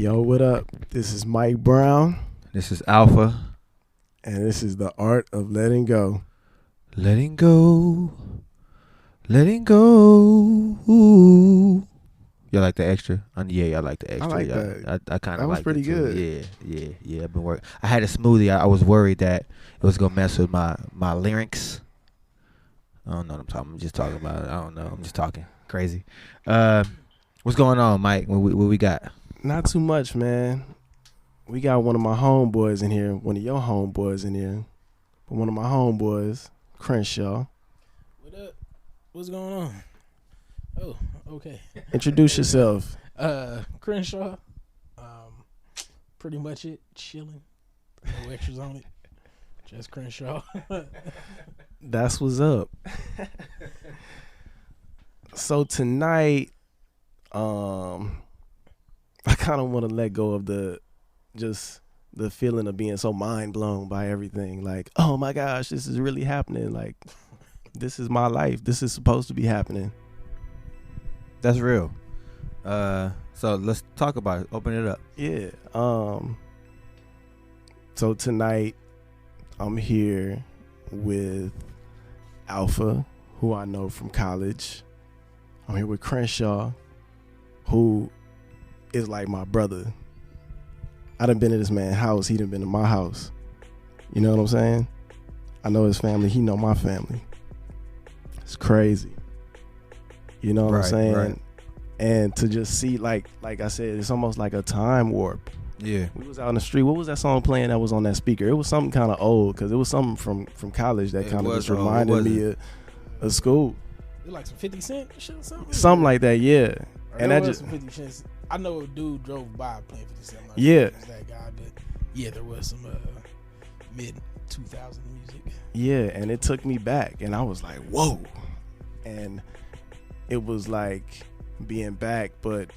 Yo, what up? This is Mike Brown, This is Alpha. and this is the art of letting go. Letting go. Letting go. Ooh. Y'all like the extra? Yeah, I like the extra. I like y'all. that. I kind That of was like pretty it too. good. Yeah. I've been working. I had a smoothie. I was worried that it was gonna mess with my larynx. I don't know what I'm talking. I'm just talking about it. I don't know. I'm just talking crazy. What's going on, Mike? What we got? Not too much, man. We got one of my homeboys in here, one of your homeboys in here, but one of my homeboys, Crenshaw. What up? What's going on? Oh, okay. Introduce yourself. Crenshaw. Pretty much it. Chilling. No extras on it. Just Crenshaw. That's what's up. So tonight, I kind of want to let go of the feeling of being so mind blown by everything. Like, oh my gosh, this is really happening. Like, this is my life. This is supposed to be happening. That's real. So let's talk about it. Open it up. Yeah. So tonight, I'm here with Alpha, who I know from college. I'm here with Crenshaw, who is like my brother. I done been to this man's house. He done been to my house. You know what I'm saying? I know his family. He know my family. It's crazy. You know what I'm saying? Right. And to just see, like I said, it's almost like a time warp. Yeah. We was out in the street. What was that song playing that was on that speaker? It was something kind of old because it was something from college that kind of just reminded me of school. It like some 50 Cent shit or something? Something like that, yeah. And that just some 50 Cent. I know a dude drove by playing 50 Cent. I'm not Yeah. sure if it's that guy, but yeah, there was some mid 2000 music. Yeah, and it took me back, and I was like, whoa. And it was like being back, but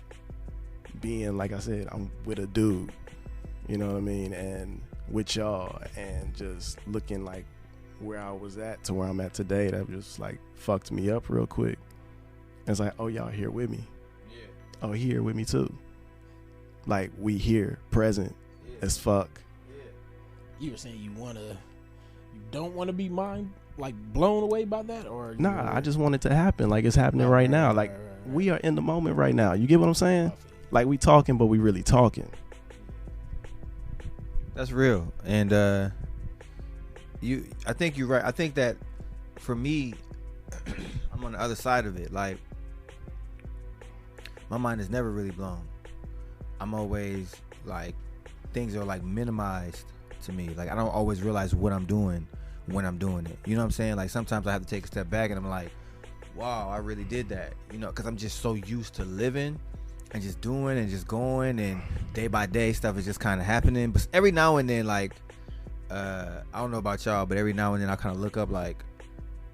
being, like I said, I'm with a dude, you know what I mean, and with y'all, and just looking like where I was at to where I'm at today, that just like fucked me up real quick. It's like, oh, y'all here with me. Yeah. Oh, he here with me too. Like, we here, present as fuck. Yeah. You were saying you don't want to be blown away by that, or Nah, I just want it to happen. Like, it's happening right now. Like, we are in the moment right now. You get what I'm saying? Like, we talking, but we really talking. That's real. And I think you're right. I think that for me, I'm on the other side of it. Like, my mind is never really blown. I'm always like, things are like minimized to me. Like, I don't always realize what I'm doing when I'm doing it. You know what I'm saying? Like, sometimes I have to take a step back and I'm like, wow, I really did that. You know, because I'm just so used to living and just doing and just going, and day by day stuff is just kind of happening. But every now and then, like, I don't know about y'all, but every now and then I kind of look up like,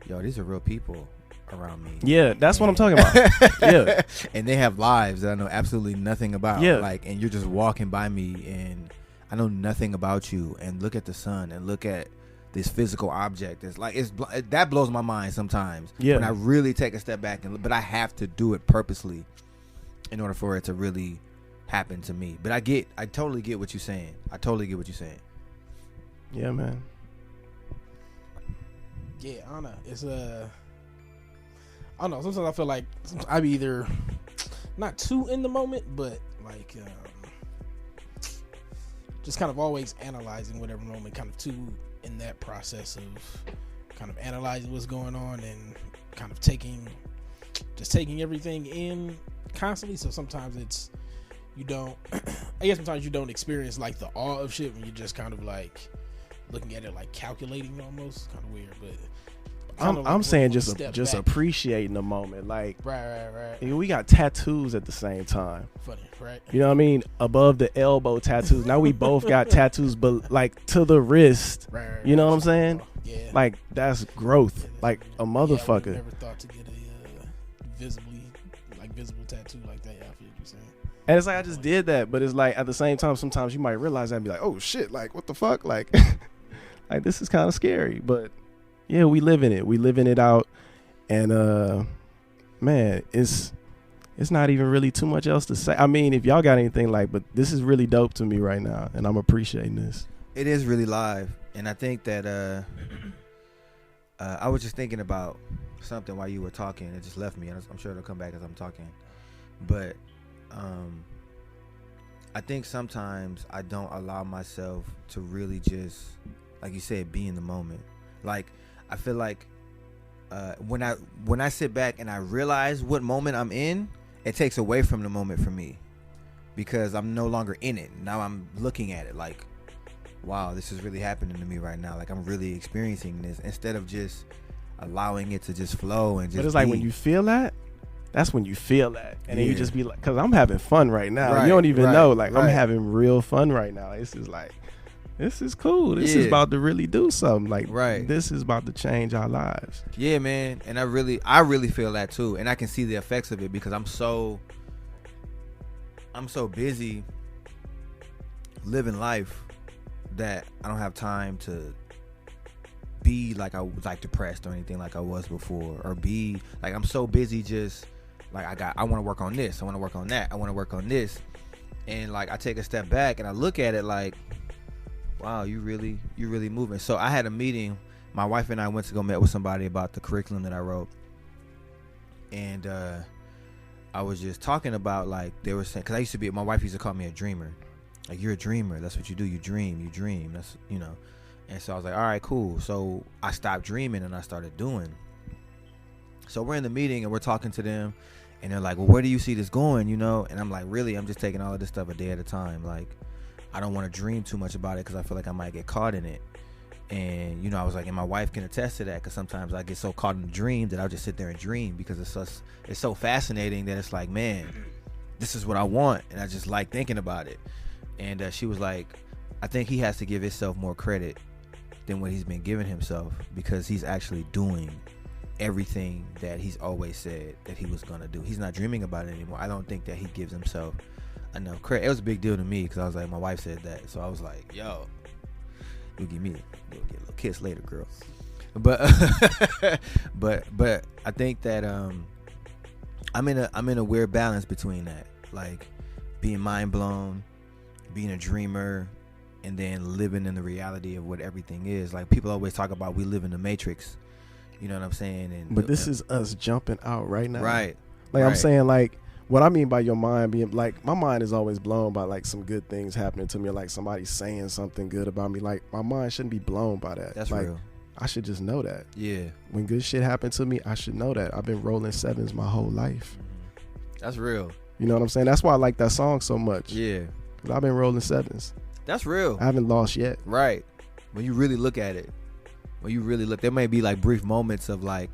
yo, these are real people around me. Yeah, that's what I'm talking about. Yeah. And they have lives that I know absolutely nothing about. Yeah. Like, and you're just walking by me and I know nothing about you, and look at the sun and look at this physical object. It's like, that blows my mind sometimes. Yeah. When I really take a step back, but I have to do it purposely in order for it to really happen to me. But I totally get what you're saying. Yeah, man. Yeah, I don't know. It's I don't know. Sometimes I feel like I'm either not too in the moment, but like just kind of always analyzing whatever moment, kind of too in that process of kind of analyzing what's going on and kind of taking everything in constantly. So sometimes it's sometimes you don't experience like the awe of shit when you're just kind of like looking at it like calculating almost. Kind of weird, but I'm saying just appreciating the moment. Like, right. we got tattoos at the same time. Funny, right? You know what I mean? Above the elbow tattoos. Now we both got tattoos, but like to the wrist. Right. You know what I'm saying? Yeah. Like, that's growth. Like a motherfucker. Yeah, I never thought to get a visible tattoo like that. Yeah, I feel what you're saying. And it's like, I just did that, but it's like, at the same time, sometimes you might realize that and be like, oh shit, like, what the fuck? Like, like, this is kind of scary. But yeah, we living it out. And man, it's it's not even really too much else to say. I mean, if y'all got anything but this is really dope to me right now, and I'm appreciating this. It is really live, and I think that I was just thinking about something while you were talking. It just left me, and I'm sure it'll come back as I'm talking. But I think sometimes I don't allow myself to really just, like you said, be in the moment. Like, I feel like when I sit back and I realize what moment I'm in, it takes away from the moment for me, because I'm no longer in it. Now I'm looking at it like, wow, this is really happening to me right now. Like, I'm really experiencing this, instead of just allowing it to just flow and just. But it's like when you feel that, that's when you feel that, and then you just be like, because I'm having fun right now. Right, you don't even know, like, right. I'm having real fun right now. This is cool. This is about to really do something. Like, this is about to change our lives. Yeah, man. And I really feel that too. And I can see the effects of it, because I'm so busy living life that I don't have time to be like I was like depressed or anything like I was before, or be like, I'm so busy just like I want to work on this, I want to work on that, I want to work on this. And like, I take a step back and I look at it like, wow, you really moving. So I had a meeting. My wife and I went to go meet with somebody about the curriculum that I wrote, and I was just talking about, like, they were saying, because my wife used to call me a dreamer. Like, you're a dreamer. That's what you do. You dream. That's, you know. And so I was like, all right, cool. So I stopped dreaming and I started doing. So we're in the meeting and we're talking to them, and they're like, well, where do you see this going? You know? And I'm like, really? I'm just taking all of this stuff a day at a time. Like, I don't want to dream too much about it, because I feel like I might get caught in it. And, you know, I was like, and my wife can attest to that, because sometimes I get so caught in the dream that I'll just sit there and dream, because it's so fascinating that it's like, man, this is what I want. And I just like thinking about it. And she was like, I think he has to give himself more credit than what he's been giving himself, because he's actually doing everything that he's always said that he was going to do. He's not dreaming about it anymore. I don't think that he gives himself enough credit. It was a big deal to me, because I was like, my wife said that, so I was like, yo, you'll get a little kiss later, girl. But but I think that I'm in a weird balance between that, like being mind blown, being a dreamer, and then living in the reality of what everything is. Like, people always talk about we live in the Matrix, you know what I'm saying? But this is us jumping out right now, right? Like, I'm saying, like, what I mean by your mind being, like, my mind is always blown by, like, some good things happening to me, or like somebody saying something good about me. Like, my mind shouldn't be blown by that. That's like, real. I should just know that. Yeah. When good shit happened to me, I should know that. I've been rolling sevens my whole life. That's real. You know what I'm saying? That's why I like that song so much. Yeah. Because I've been rolling sevens. That's real. I haven't lost yet. Right. When you really look at it, there may be like brief moments of like,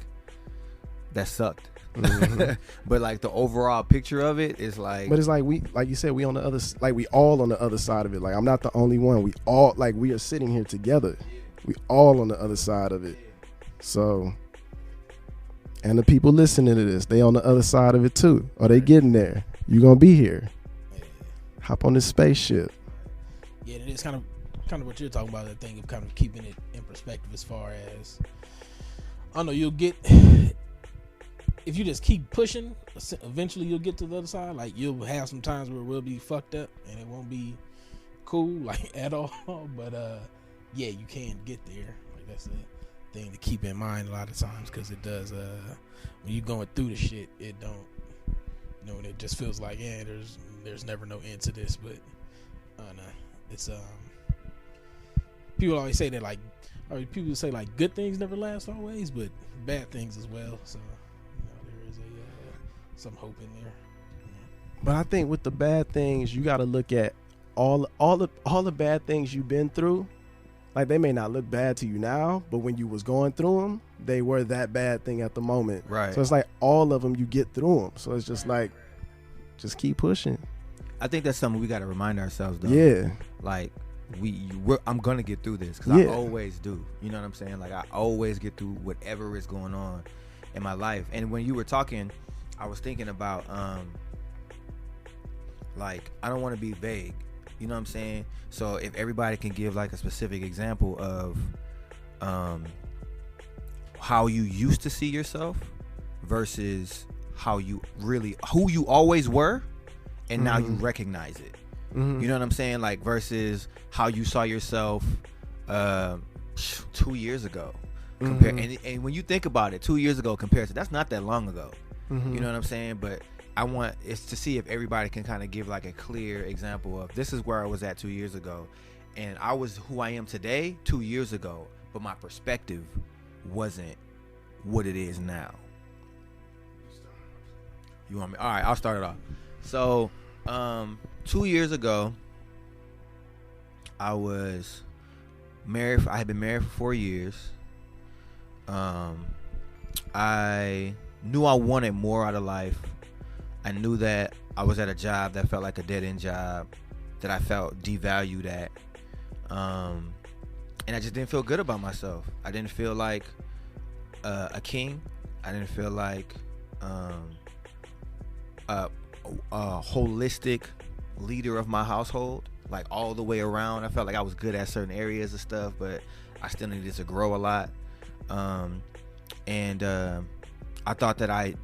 that sucked. Mm-hmm. But like the overall picture of it is like. But it's like like you said, we on the other, like we all on the other side of it. Like, I'm not the only one. We all, like, we are sitting here together. We all on the other side of it. So, and the people listening to this, they on the other side of it too. Or they getting there. You gonna be here. Hop on this spaceship. Yeah, it is kind of what you're talking about. That thing of kind of keeping it in perspective, as far as, I don't know, you'll get. If you just keep pushing, eventually you'll get to the other side. Like, you'll have some times where it will be fucked up and it won't be cool, like, at all. But yeah, you can get there. Like, that's the thing to keep in mind a lot of times, because it does. When you're going through the shit, it don't. You know, it just feels like, yeah, there's never no end to this. But I don't know. It's people always say that, like, or people say like good things never last always, but bad things as well. So. There is some hope in there. But I think with the bad things, you got to look at all the bad things you've been through. Like, they may not look bad to you now, but when you was going through them, they were that bad thing at the moment. Right. So it's like all of them, you get through them. So it's just like, just keep pushing. I think that's something we got to remind ourselves, though. Yeah. Like, I'm gonna get through this, because I always do. You know what I'm saying? Like, I always get through whatever is going on in my life. And when you were talking, I was thinking about like, I don't want to be vague, you know what I'm saying? So if everybody can give like a specific example of how you used to see yourself versus who you always were, and now you Mm-hmm. recognize it. Mhm. You know what I'm saying? Like versus how you saw yourself 2 years ago. And when you think about it, 2 years ago compared to, that's not that long ago. Mhm. You know what I'm saying? But I want it's to see if everybody can kind of give like a clear example of this is where I was at 2 years ago, and I was who I am today 2 years ago, but my perspective wasn't what it is now. You want me? All right, I'll start it off. So, 2 years ago, I was married. I had been married for 4 years. I knew I wanted more out of life. I knew that I was at a job that felt like a dead-end job, that I felt devalued at. And I just didn't feel good about myself. I didn't feel like a king. I didn't feel like a holistic leader of my household, like all the way around. I felt like I was good at certain areas of stuff, but I still needed to grow a lot. I thought that I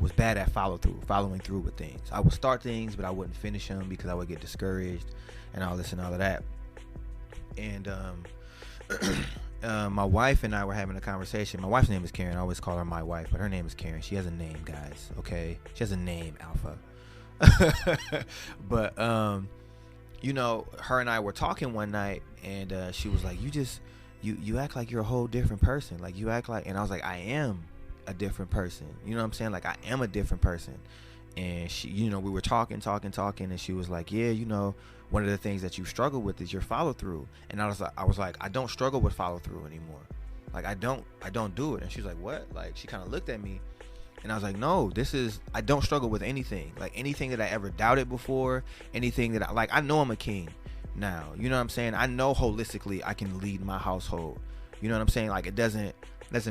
was bad at following through with things. I would start things, but I wouldn't finish them because I would get discouraged and all this and all of that. And my wife and I were having a conversation. My wife's name is Karen. I always call her my wife, but her name is Karen. She has a name, guys. Okay, she has a name, Alpha. But you know, her and I were talking one night, and she was like, you act like you're a whole different person. Like you act like, and I was like, I am a different person. You know what I'm saying? Like I am a different person. And she, you know, we were talking, and she was like, yeah, you know, one of the things that you struggle with is your follow through. And I was like, I don't struggle with follow through anymore. Like I don't do it. And she was like, what? Like she kind of looked at me, and I was like, no, I don't struggle with anything. Like anything that I ever doubted before, anything that I know I'm a king now. You know what I'm saying? I know holistically I can lead my household. You know what I'm saying? Like it doesn't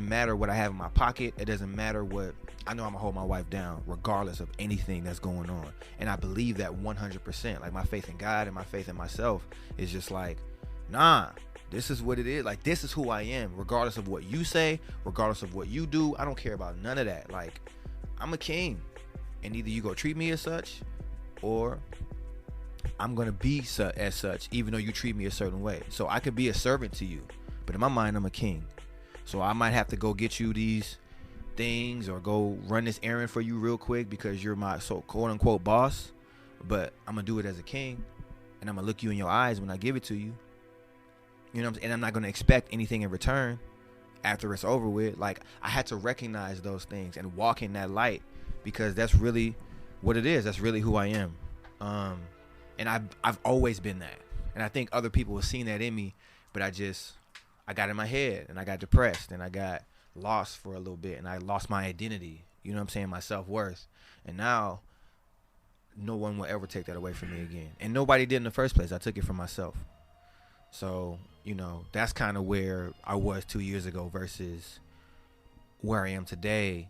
matter what I have in my pocket. It doesn't matter what, I know I'm gonna hold my wife down regardless of anything that's going on. And I believe that 100%. Like my faith in God and my faith in myself is just like, nah, this is what it is. Like this is who I am, regardless of what you say, regardless of what you do. I don't care about none of that. Like I'm a king, and either you go treat me as such, or I'm gonna be as such, even though you treat me a certain way. So I could be a servant to you, but in my mind I'm a king. So I might have to go get you these things or go run this errand for you real quick because you're my quote unquote boss, but I'm gonna do it as a king, and I'm gonna look you in your eyes when I give it to you. You know what I'm saying? And I'm not gonna expect anything in return after it's over with. Like I had to recognize those things and walk in that light, because that's really what it is. That's really who I am. And I've always been that. And I think other people have seen that in me, but I got in my head, and I got depressed, and I got lost for a little bit, and I lost my identity. You know what I'm saying? My self-worth. And now no one will ever take that away from me again. And nobody did in the first place. I took it from myself. So, you know, that's kind of where I was 2 years ago versus where I am today,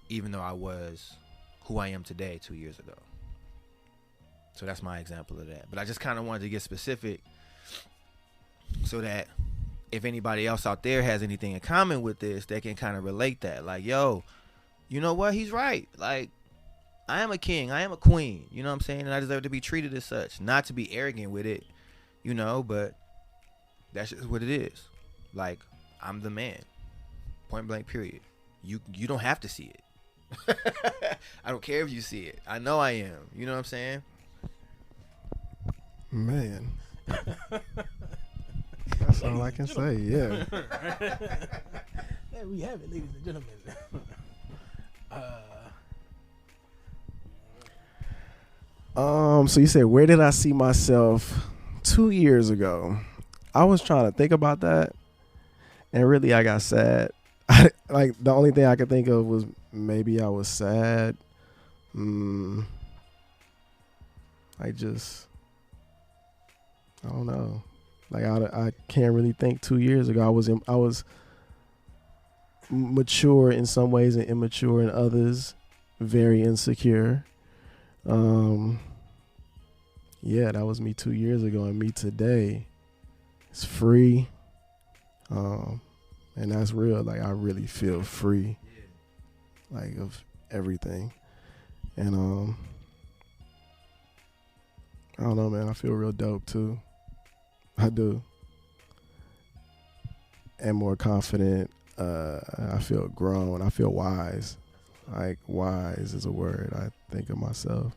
even though I was who I am today 2 years ago. So that's my example of that. But I just kind of wanted to get specific so that if anybody else out there has anything in common with this, they can kind of relate that. Like, yo, you know what? He's right. Like, I am a king. I am a queen. You know what I'm saying? And I deserve to be treated as such. Not to be arrogant with it, you know, but that's just what it is. Like, I'm the man. Point blank, period. You don't have to see it. I don't care if you see it. I know I am. You know what I'm saying? Man. That's all I can say, yeah. There we have it, ladies and gentlemen. So you said, where did I see myself 2 years ago? I was trying to think about that, and really I got sad. Like the only thing I could think of was maybe I was sad. I don't know. Like I can't really think 2 years ago. I was mature in some ways and immature in others, very insecure. Yeah, that was me 2 years ago, and me today is free. And that's real. Like I really feel free. Like of everything. And I don't know, man. I feel real dope too. I do. And more confident. I feel grown. I feel wise. Like, wise is a word I think of myself.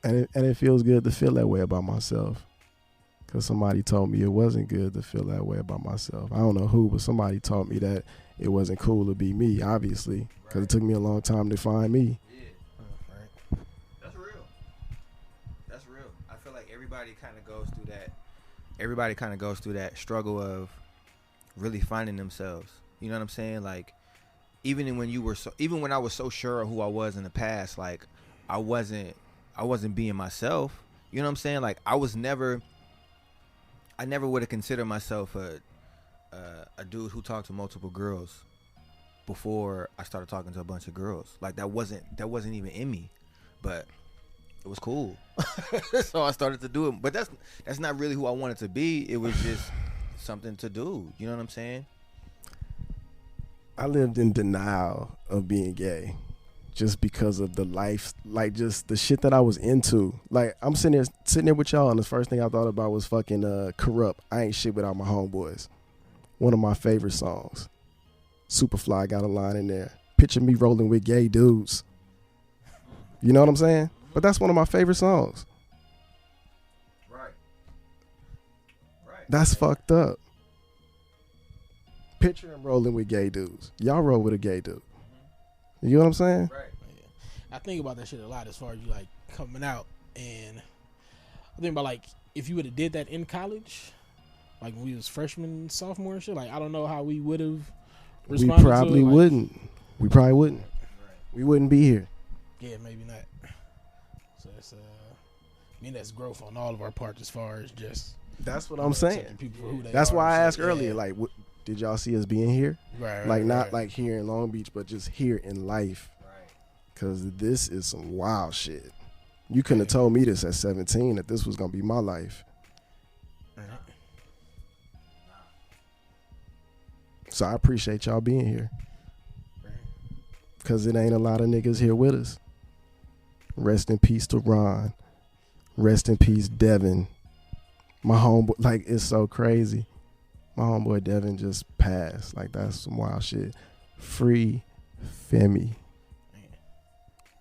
And it feels good to feel that way about myself. Because somebody told me it wasn't good to feel that way about myself. I don't know who, but somebody taught me that it wasn't cool to be me, obviously. Because it took me a long time to find me. Yeah. That's real. That's real. I feel like everybody kind of goes through that. Everybody kind of goes through that struggle of really finding themselves. You know what I'm saying? Like, even when I was so sure of who I was in the past, like, I wasn't being myself. You know what I'm saying? Like, I never would have considered myself a dude who talked to multiple girls before I started talking to a bunch of girls. Like, that wasn't even in me, but it was cool. So I started to do it. But that's not really who I wanted to be. It was just something to do. You know what I'm saying? I lived in denial of being gay. Just because of the life, like, just the shit that I was into. Like, I'm sitting there with y'all, and the first thing I thought about was fucking Corrupt. I Ain't Shit Without My Homeboys. One of my favorite songs. Superfly got a line in there. Picture me rolling with gay dudes. You know what I'm saying? But that's one of my favorite songs. Right. That's fucked up. Picture him rolling with gay dudes. Y'all roll with a gay dude. You know what I'm saying? Right. I think about that shit a lot as far as you like coming out, and I think about like if you would have did that in college, like when we was freshmen, sophomore and shit. Like, I don't know how we would have responded. We probably to it. Like, wouldn't. We probably wouldn't. We wouldn't be here. Yeah, maybe not. So it's I mean, that's growth on all of our parts as far as just. That's what I'm saying. People for who they That's are. why I asked So, earlier, like, did y'all see us being here? Right. Like, not right. like here in Long Beach, but just here in life. Because this is some wild shit. You couldn't have told me this at 17 that this was going to be my life. Right. So I appreciate y'all being here. Because it ain't a lot of niggas here with us. Rest in peace to Ron. Rest in peace, Devin. My homeboy, like, it's so crazy. My homeboy Devin just passed. Like, that's some wild shit. Free Femi.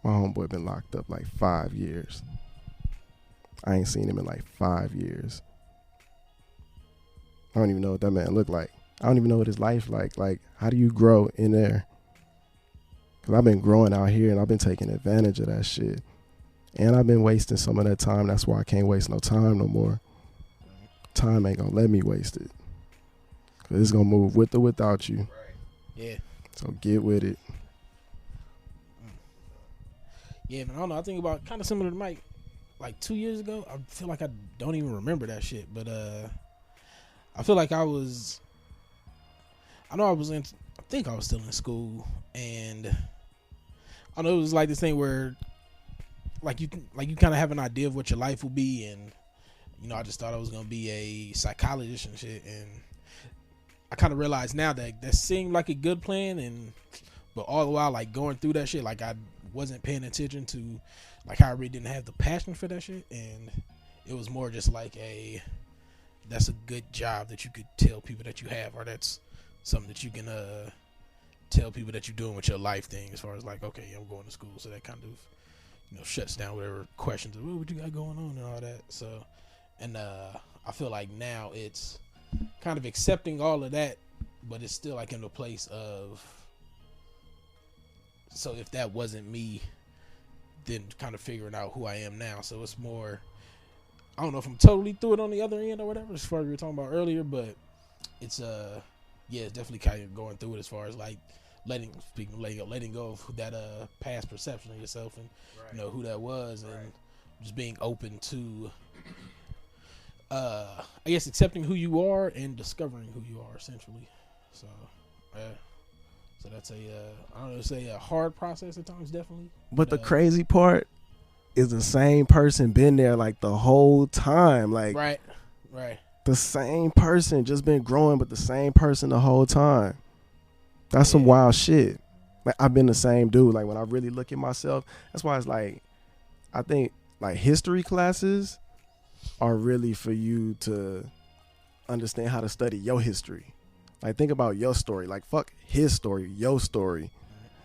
My homeboy been locked up like 5 years. I ain't seen him in like 5 years. I don't even know what that man looked like. I don't even know what his life like. Like, how do you grow in there? Because I've been growing out here and I've been taking advantage of that shit. And I've been wasting some of that time. That's why I can't waste no time no more. Time ain't gonna let me waste it. Because it's gonna move with or without you. Right. Yeah. So get with it. Yeah, man, I don't know. I think about kind of similar to Mike. Like 2 years ago, I feel like I don't even remember that shit. But I feel like I think I was still in school, and I know it was like this thing where, like you kind of have an idea of what your life will be, and I just thought I was gonna be a psychologist and shit, and I kind of realized now that seemed like a good plan, but all the while like going through that shit, like I wasn't paying attention to like how I really didn't have the passion for that shit, and it was more just like that's a good job that you could tell people that you have, or that's something that you can tell people that you're doing with your life thing, as far as like, okay, I'm going to school, so that kind of shuts down whatever questions of what you got going on and all that. So, and I feel like now it's kind of accepting all of that, but it's still like in the place of, so if that wasn't me, then kind of figuring out who I am now. So it's more, I don't know if I'm totally through it on the other end or whatever, as far as we were talking about earlier, but it's it's definitely kind of going through it as far as like letting go of that past perception of yourself, and who that was, and just being open to I guess accepting who you are and discovering who you are, essentially. So so that's I don't know, say a hard process at times, definitely. But the crazy part is the same person been there like the whole time. Like, right. The same person just been growing, but the same person the whole time. That's some wild shit. like I've been the same dude. Like when I really look at myself, that's why it's like I think like history classes are really for you to understand how to study your history. Like think about your story. Like fuck his story, your story.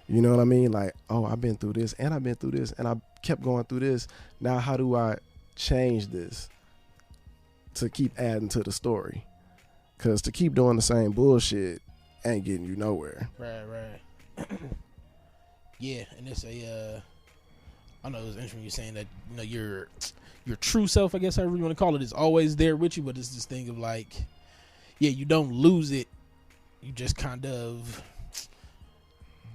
You know what I mean? Like, oh, I've been through this and I've been through this and I kept going through this. Now how do I change this to keep adding to the story? Because to keep doing the same bullshit ain't getting you nowhere. Right. Yeah, and it's I know it was interesting you saying that, you know, your true self, I guess however you want to call it, is always there with you, but it's this thing of like, yeah, you don't lose it. You just kind of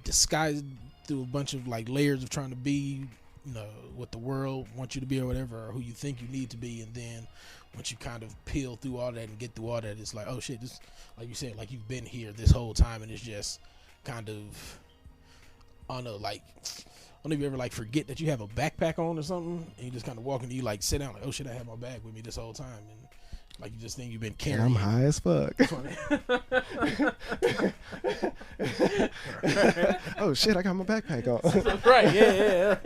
disguise it through a bunch of like layers of trying to be, you know, what the world wants you to be or whatever, or who you think you need to be. And then once you kind of peel through all that and get through all that, it's like, oh shit, this, like you said, like you've been here this whole time, and it's just kind of, I don't know, like, I don't know if you ever like forget that you have a backpack on or something, and you just kind of walk into, you like sit down like, oh shit, I have my bag with me this whole time, and like you just think you've been carrying. I'm high as fuck. Oh shit, I got my backpack on. Right, yeah.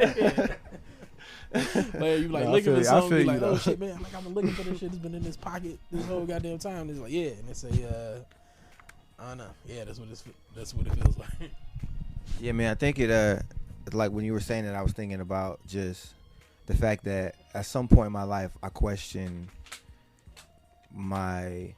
Like you like looking at something, you like, oh shit, man, like I've been looking for this shit. It's been in this pocket this whole goddamn time. It's like, yeah, and it's a, I don't know, yeah, that's what it feels like. Yeah, man, I think it like when you were saying that, I was thinking about just the fact that at some point in my life I questioned my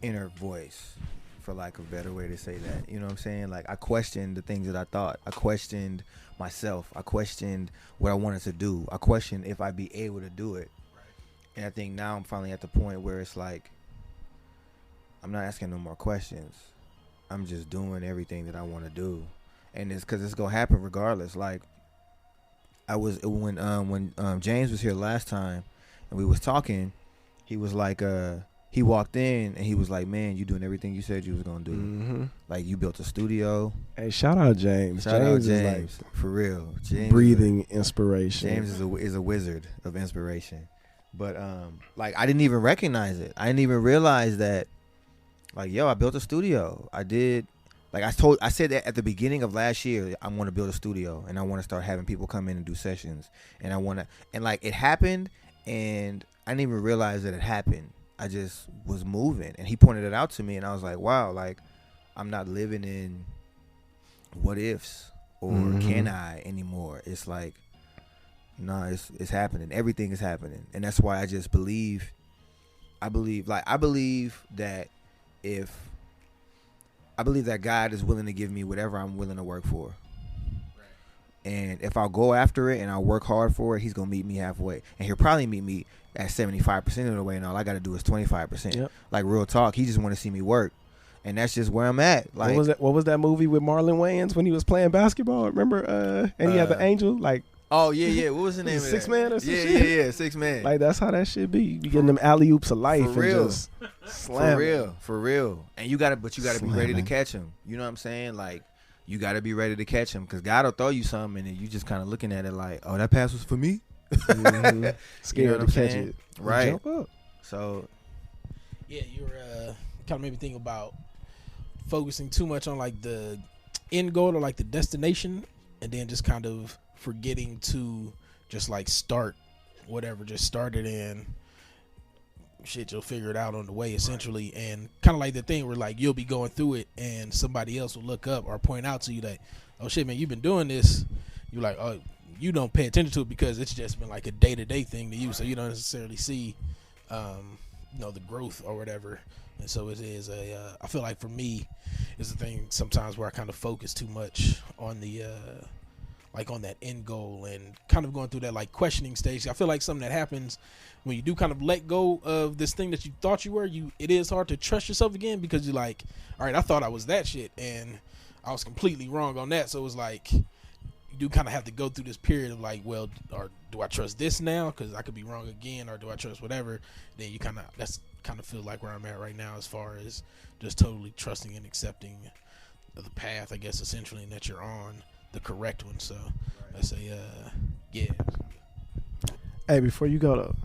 inner voice, for lack of a better way to say that. You know what I'm saying? Like I questioned the things that I thought. I questioned myself. I questioned what I wanted to do. I questioned if I'd be able to do it. Right. And I think now I'm finally at the point where it's like I'm not asking no more questions. I'm just doing everything that I want to do. And it's because it's going to happen regardless. Like I was when James was here last time and we was talking, he was like he walked in and he was like, man, you doing everything you said you was going to do. Mm-hmm. Like you built a studio. Hey, shout out James. James is like, for real. James breathing inspiration. James is a wizard of inspiration. But like I didn't even recognize it. I didn't even realize that, like, yo, I built a studio. I did. Like I said that at the beginning of last year, I want to build a studio and I want to start having people come in and do sessions. And I want to, and like it happened and I didn't even realize that it happened. I just was moving and he pointed it out to me and I was like, wow, like I'm not living in what ifs or can I anymore. It's like, no, it's happening. Everything is happening. And that's why I just believe that I believe that God is willing to give me whatever I'm willing to work for. And if I'll go after it and I'll work hard for it, he's going to meet me halfway. And he'll probably meet me at 75% of the way, and all I got to do is 25%. Yep. Like, real talk, he just want to see me work. And that's just where I'm at. Like, what was that movie with Marlon Wayans when he was playing basketball? Remember? And he had the angel? Like, oh, yeah. What was the name of that? 6 Man or something? Yeah, 6 Man. Like, that's how that shit be. You getting them alley-oops of life and just slam. For real. And you got to be ready to catch him. You know what I'm saying? Like, you got to be ready to catch him because God will throw you something and you just kind of looking at it like, oh, that pass was for me? Mm-hmm. Scared you know to catch it. Right. Jump up. So, yeah, you're kind of made me think about focusing too much on like the end goal or like the destination and then just kind of forgetting to just like start whatever, just start it and shit, you'll figure it out on the way essentially. And kind of like the thing where like you'll be going through it and somebody else will look up or point out to you that, oh shit, man, you've been doing this. You're like, oh, you don't pay attention to it because it's just been like a day-to-day thing to you, so you don't necessarily see the growth or whatever. And so it is I feel like for me it's the thing sometimes where I kind of focus too much on the like on that end goal and kind of going through that like questioning stage. I feel like something that happens when you do kind of let go of this thing that you thought you were, it is hard to trust yourself again because you're like, all right, I thought I was that shit and I was completely wrong on that. So it's like you do kind of have to go through this period of like, well, or do I trust this now because I could be wrong again, or do I trust whatever? Then you that's kind of feel like where I'm at right now as far as just totally trusting and accepting the path, I guess, essentially, and that you're on the correct one. So I say, yeah. Hey, before you go though,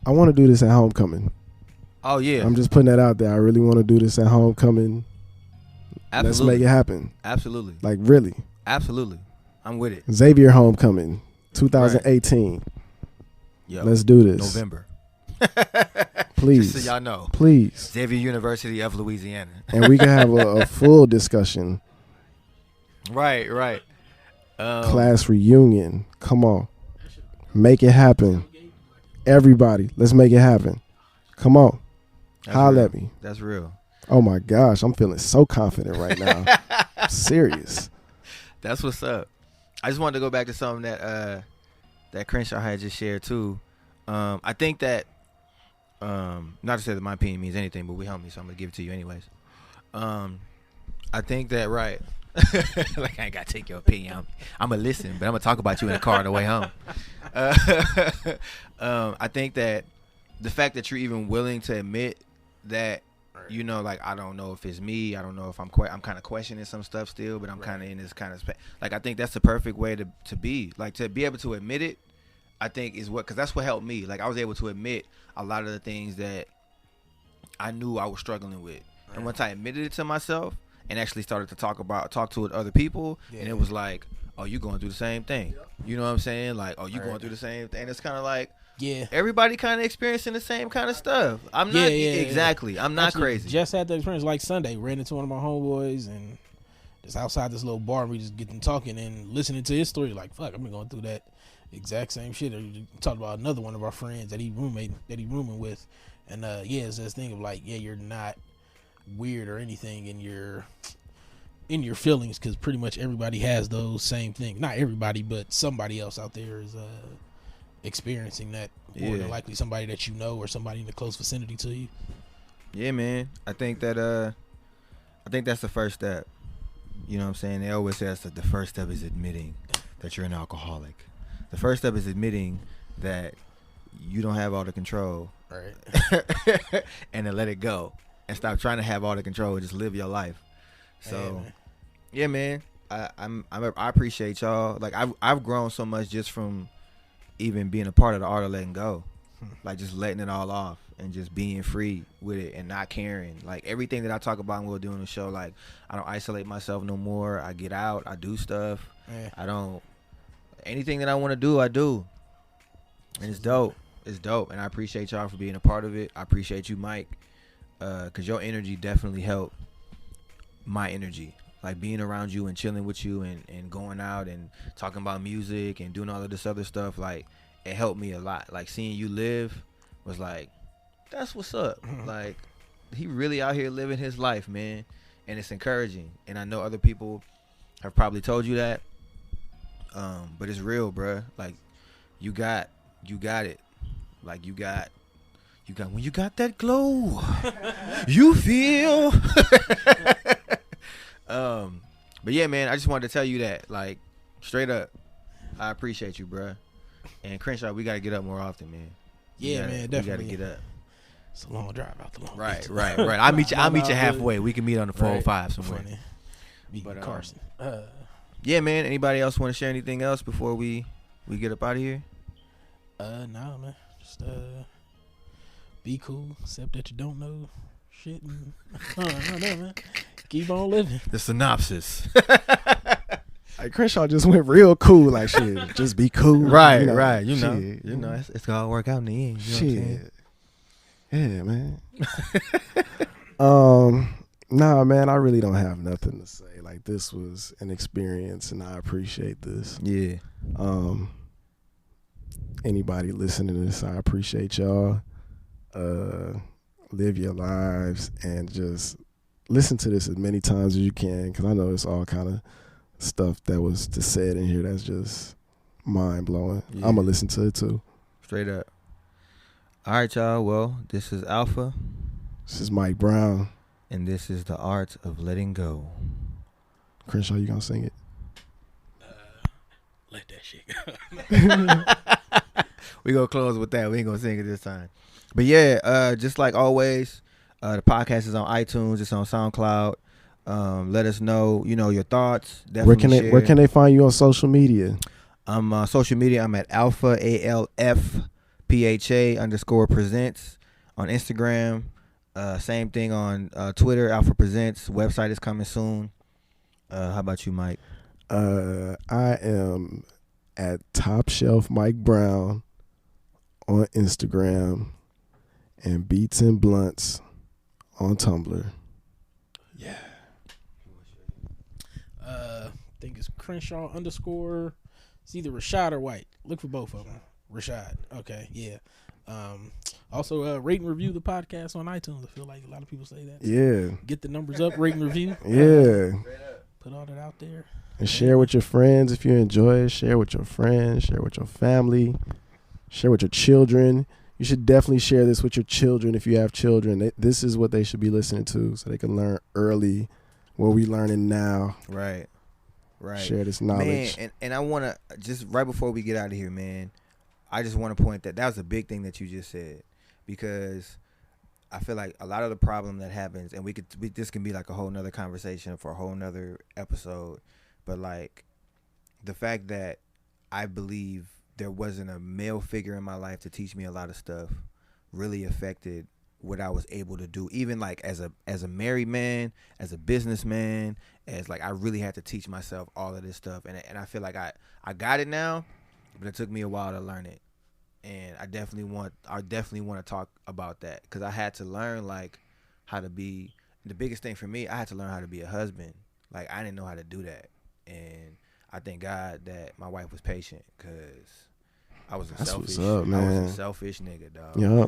I want to do this at homecoming. Oh yeah, I'm just putting that out there. I really want to do this at homecoming. Let's make it happen. Absolutely. Like, really. Absolutely. I'm with it. Xavier Homecoming, 2018. Yo, Let's do this. November. Please. Just so y'all know. Please. Xavier University of Louisiana. And we can have a full discussion. Right. Class reunion. Come on. Make it happen. Everybody, let's make it happen. Come on. Holla at me. That's real. Oh my gosh, I'm feeling so confident right now. I'm serious. That's what's up. I just wanted to go back to something that Crenshaw had just shared too. I think that not to say that my opinion means anything, but we homies, so I'm gonna give it to you anyways. I think that right. Like I ain't gotta take your opinion. I'm gonna listen, but I'm gonna talk about you in the car on the way home. I think that the fact that you're even willing to admit that, you know, like I don't know if it's me. I don't know if I'm kind of questioning some stuff still, but I'm kind of in this kind of like I think that's the perfect way to be. Like to be able to admit it, I think is what, because that's what helped me. Like I was able to admit a lot of the things that I knew I was struggling with, and once I admitted it to myself and actually started to talk to it other people, and it was like, oh, you going through the same thing. You know what I'm saying? Like, oh, you going through the same thing. It's kind of like, everybody kind of experiencing the same kind of stuff. I'm not exactly. I'm not crazy. Just had the experience like Sunday. Ran into one of my homeboys and just outside this little bar. We just getting talking and listening to his story. Like, fuck, I've been going through that exact same shit. Talked about another one of our friends that he rooming with, and it's this thing of like, you're not weird or anything in your feelings, because pretty much everybody has those same things. Not everybody, but somebody else out there is experiencing that. More than likely somebody that you know or somebody in the close vicinity to you. Yeah, man. I think that's the first step. You know what I'm saying? They always say that the first step is admitting that you're an alcoholic. The first step is admitting that you don't have all the control. Right. And to let it go. And stop trying to have all the control and just live your life. So, man, I appreciate y'all. Like I've grown so much just from even being a part of the art of letting go, like just letting it all off and just being free with it and not caring. Like everything that I talk about when we're doing the show, like I don't isolate myself no more. I get out, I do stuff. I don't anything that I want to do, I do, and it's dope. It's dope, and I appreciate y'all for being a part of it. I appreciate you, Mike. Because your energy definitely helped my energy. Like being around you and chilling with you and going out and talking about music and doing all of this other stuff, like it helped me a lot. Like seeing you live was like, that's what's up. Like he really out here living his life, man. And it's encouraging. And I know other people have probably told you that. But it's real, bruh. Like you got it. Like you got when you got that glow, you feel. But yeah, man, I just wanted to tell you that, like, straight up, I appreciate you, bruh. And Crenshaw, we gotta get up more often, man. Man, definitely. We gotta get up. It's a long drive out the long. Right. I'll meet you halfway. We can meet on the 405 somewhere. But Carson. Yeah, man. Anybody else want to share anything else before we get up out of here? No, man. Just be cool, except that you don't know shit. And, I don't know, man. Keep on living. The synopsis. Like Crenshaw just went real cool, like shit. Just be cool, right? You know, it's gonna work out in the end. Shit, yeah, man. Nah, man, I really don't have nothing to say. Like this was an experience, and I appreciate this. Yeah. Anybody listening to this, I appreciate y'all. Live your lives and just listen to this as many times as you can, because I know it's all kind of stuff that was just said in here that's just mind blowing. I'm gonna listen to it too. Straight up. All right, y'all. Well, this is Alpha. This is Mike Brown. And this is the art of letting go. Crenshaw, you gonna sing it? Let that shit go. We gonna close with that. We ain't gonna sing it this time. But yeah, just like always, the podcast is on iTunes. It's on SoundCloud. Let us know, your thoughts. Definitely where can they find you on social media? Social media, I'm at Alpha ALFPHA _ presents on Instagram. Same thing on Twitter. Alpha Presents. Website is coming soon. How about you, Mike? I am at Top Shelf Mike Brown on Instagram and Beats and Blunts on Tumblr. Yeah. I think it's Crenshaw _ It's either Rashad or White. Look for both of them. Rashad. Okay, yeah. Also, rate and review the podcast on iTunes. I feel like a lot of people say that. Yeah. Get the numbers up, rate and review. Yeah. Put all that out there. And share with your friends if you enjoy it. Share with your friends. Share with your family. Share with your children. You should definitely share this with your children if you have children. This is what they should be listening to so they can learn early what we learning now. Right. Share this knowledge. Man, and I want to, just right before we get out of here, man, I just want to point that was a big thing that you just said, because I feel like a lot of the problem that happens, and this can be like a whole nother conversation for a whole nother episode, but like the fact that I believe there wasn't a male figure in my life to teach me a lot of stuff really affected what I was able to do, even like as a married man, as a businessman, as like I really had to teach myself all of this stuff, and I feel like I got it now, but it took me a while to learn it, and I definitely want to talk about that, because I had to learn like how to be. The biggest thing for me, I had to learn how to be a husband. Like I didn't know how to do that, and I thank God that my wife was patient, because I was a selfish. What's up, man. I was a selfish nigga, dog. Yeah.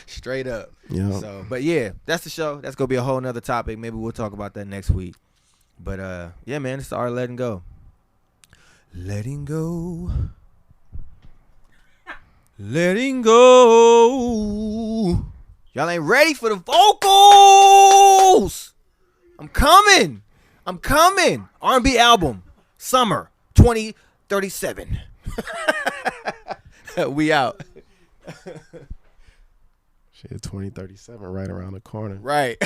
Straight up. Yeah. So, but yeah, that's the show. That's gonna be a whole nother topic. Maybe we'll talk about that next week. But yeah, man, it's our letting go. Letting go. Letting go. Y'all ain't ready for the vocals. I'm coming. R&B album, summer 2037. We out. Shit, 2037 right around the corner. Right.